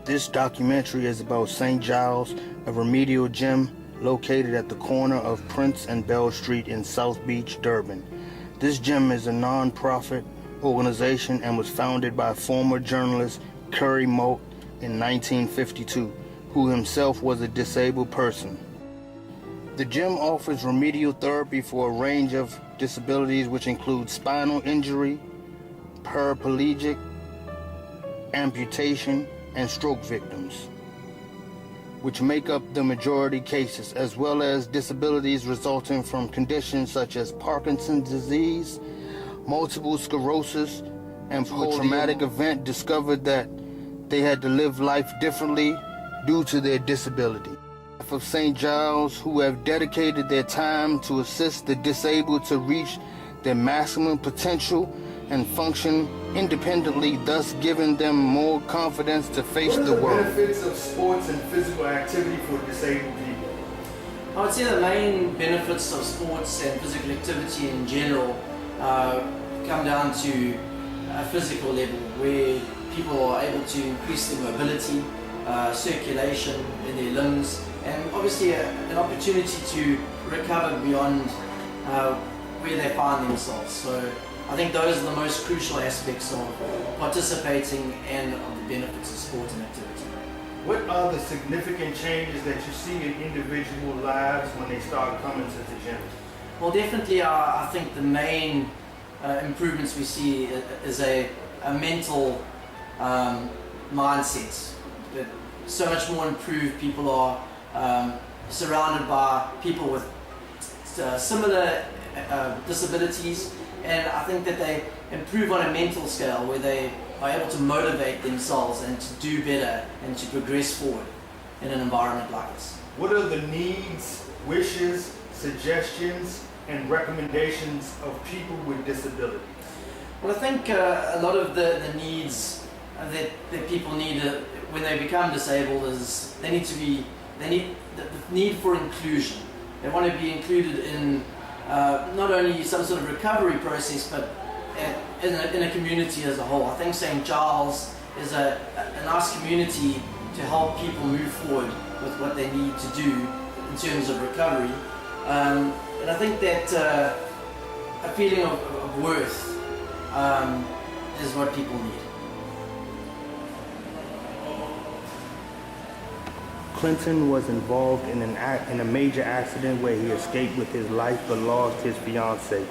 This documentary is about St. Giles, a remedial gym located at the corner of Prince and Bell Street in South Beach, Durban. This gym is a non-profit organization and was founded by former journalist Curry Moat in 1952, who himself was a disabled person. The gym offers remedial therapy for a range of disabilities which include spinal injury, paraplegic, amputation, and stroke victims, which make up the majority cases, as well as disabilities resulting from conditions such as Parkinson's disease, multiple sclerosis, and post-traumatic event discovered that they had to live life differently due to their disability. Of St. Giles, who have dedicated their time to assist the disabled to reach their maximum potential and function independently, thus giving them more confidence to face the world. What are the benefits of sports and physical activity for disabled people? I would say the main benefits of sports and physical activity in general come down to a physical level, where people are able to increase their mobility, circulation in their limbs, and obviously an opportunity to recover beyond where they find themselves. So I think those are the most crucial aspects of participating and of the benefits of sport and activity. What are the significant changes that you see in individual lives when they start coming to the gym? Well, definitely I think the main improvements we see is a mental mindset. That so much more improved. People are surrounded by people with similar disabilities, and I think that they improve on a mental scale where they are able to motivate themselves and to do better and to progress forward in an environment like this. What are the needs, wishes, suggestions, and recommendations of people with disabilities? Well, I think a lot of the needs that people need when they become disabled is they need the need for inclusion. They want to be included in not only some sort of recovery process, but in a community as a whole. I think St. Giles is a nice community to help people move forward with what they need to do in terms of recovery. And I think that a feeling of worth is what people need. Clinton was involved in a major accident where he escaped with his life but lost his fiancée.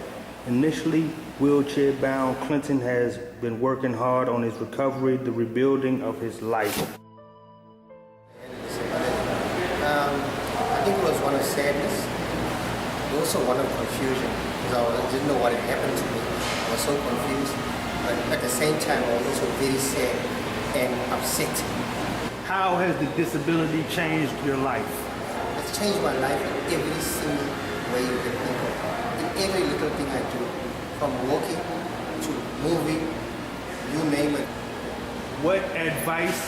Initially wheelchair-bound, Clinton has been working hard on his recovery, the rebuilding of his life. I think it was one of sadness, but also one of confusion, because I didn't know what had happened to me. I was so confused, but at the same time I was also very sad and upset. How has the disability changed your life? It's changed my life in every single way you can think of. In every little thing I do, from walking to moving, you name it. What advice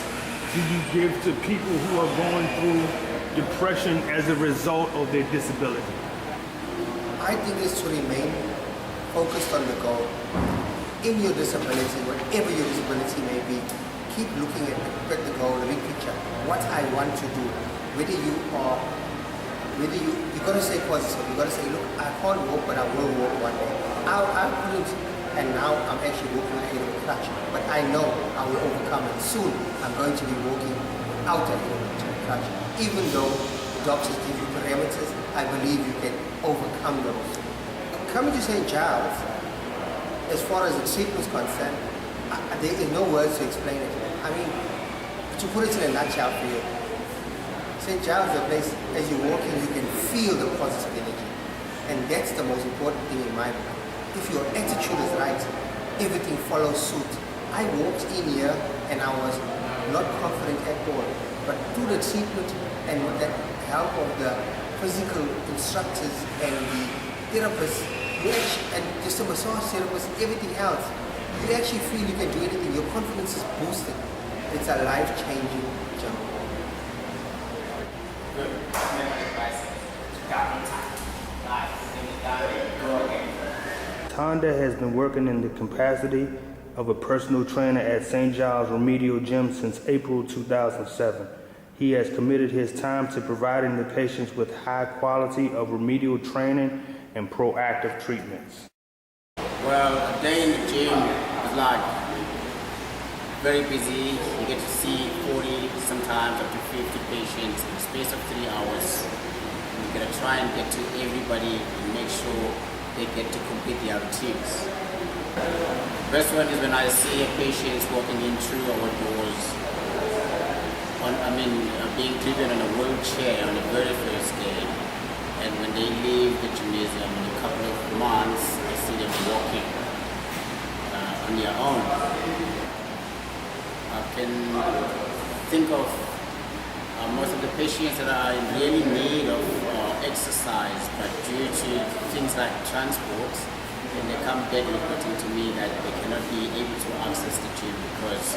do you give to people who are going through depression as a result of their disability? I think it's to remain focused on the goal. In your disability, whatever your disability may be, keep looking at the goal, the big picture, what I want to do. You've got to say positive, you've got to say, look, I can't walk, but I will walk one day. I couldn't, and now I'm actually walking ahead of a crutch, but I know I will overcome it. Soon, I'm going to be walking out of a crutch. Even though the doctors give you parameters, I believe you can overcome those. Coming to St. Giles, as far as the treatment is concerned, there is no words to explain it. I mean, to put it in a nutshell for you, St. Giles is a place, as you walk in, you can feel the positive energy. And that's the most important thing in my mind. If your attitude is right, everything follows suit. I walked in here and I was not confident at all. But through the treatment and with the help of the physical instructors and the therapists, and just a massage therapist, everything else, you actually feel you can do anything. Your confidence is boosted. It's a life-changing jump. Tonda has been working in the capacity of a personal trainer at St. Giles Remedial Gym since April 2007. He has committed his time to providing the patients with high quality of remedial training and proactive treatments. Well, a day in the gym is like very busy. You get to see 40, sometimes up to 50 patients in the space of 3 hours. And you gotta try and get to everybody and make sure they get to complete their routines. The best one is when I see a patient walking in through our doors, being driven in a wheelchair on the very first day. And when they leave the gymnasium in a couple of months, I see them walking on their own. I can think of most of the patients that are in really need of exercise, but due to things like transport, when they come back reporting to me that they cannot be able to access the gym because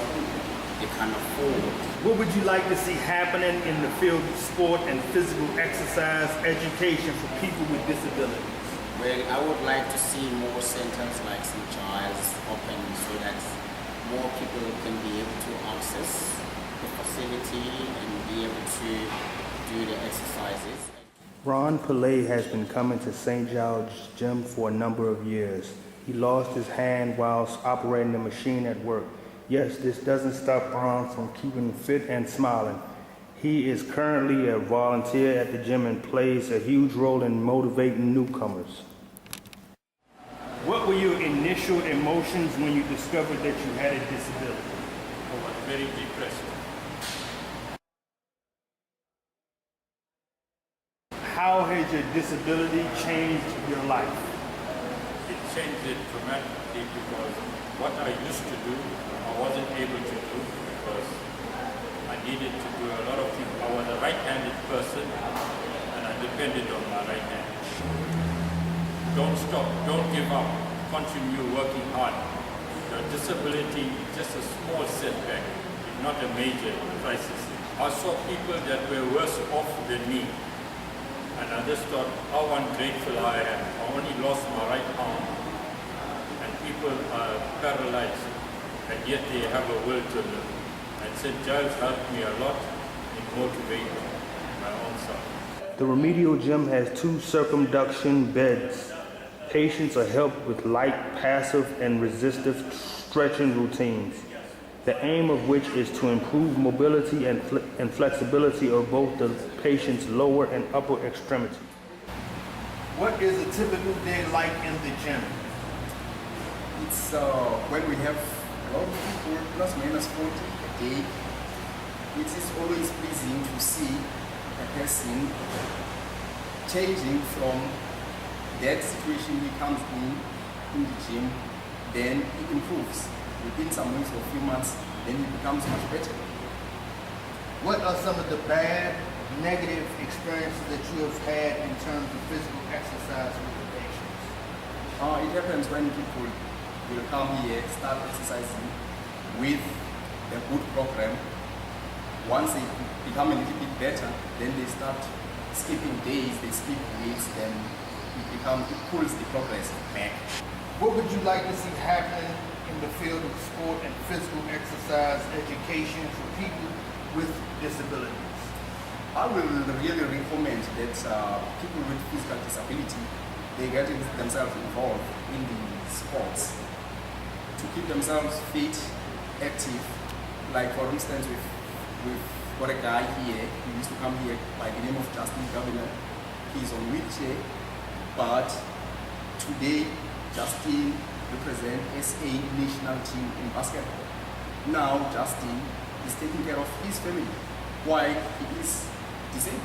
they can't afford. What would you like to see happening in the field of sport and physical exercise education for people with disabilities? Well, I would like to see more centers like St. Giles open so that more people can be able to access the facility and be able to do the exercises. Ron Pillay has been coming to St. Giles Gym for a number of years. He lost his hand whilst operating the machine at work. Yes, this doesn't stop Ron from keeping fit and smiling. He is currently a volunteer at the gym and plays a huge role in motivating newcomers. What were your initial emotions when you discovered that you had a disability? I was very depressed. How has your disability changed your life? It changed it dramatically because what I used to do, I wasn't able to do because I needed to do a lot of things. I was a right-handed person and I depended on my right hand. Don't stop, don't give up, continue working hard. Your disability is just a small setback, it's not a major crisis. I saw people that were worse off than me. And I just thought how ungrateful I am. I only lost my right arm. And people are paralyzed, and yet they have a will to live. And St. Giles helped me a lot in motivating my own self. The remedial gym has 2 circumduction beds. Patients are helped with light, passive, and resistive stretching routines, the aim of which is to improve mobility and flexibility of both the patient's lower and upper extremities. What is a typical day like in the gym? It's when we have a lot of people, plus minus 40 a day. It is always pleasing to see a person changing from that situation he comes in the gym, then he improves. Within some weeks or few months, then he becomes much better. What are some of the bad, negative experiences that you have had in terms of physical exercise with the patients? It happens when people will come here, start exercising with a good program. Once they become a little bit better, then they start skipping days, they skip weeks, then it pulls the progress back. What would you like to see happening in the field of sport and physical exercise education for people with disabilities? I will really recommend that people with physical disability, they get themselves involved in the sports to keep themselves fit, active. Like for instance, we've got a guy here who used to come here by the name of Justin Governor. He's on wheelchair, but today Justin represents SA national team in basketball. Now Justin is taking care of his family while he is disabled.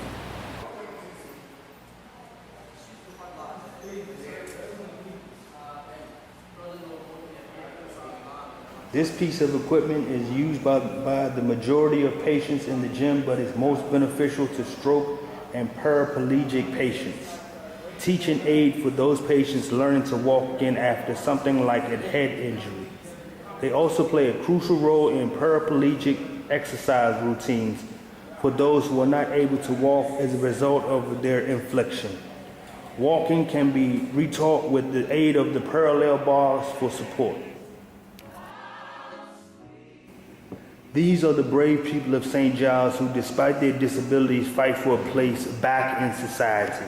This piece of equipment is used by the majority of patients in the gym, but is most beneficial to stroke and paraplegic patients. Teaching aid for those patients learning to walk again after something like a head injury. They also play a crucial role in paraplegic exercise routines for those who are not able to walk as a result of their infliction. Walking can be retaught with the aid of the parallel bars for support. These are the brave people of St. Giles who, despite their disabilities, fight for a place back in society.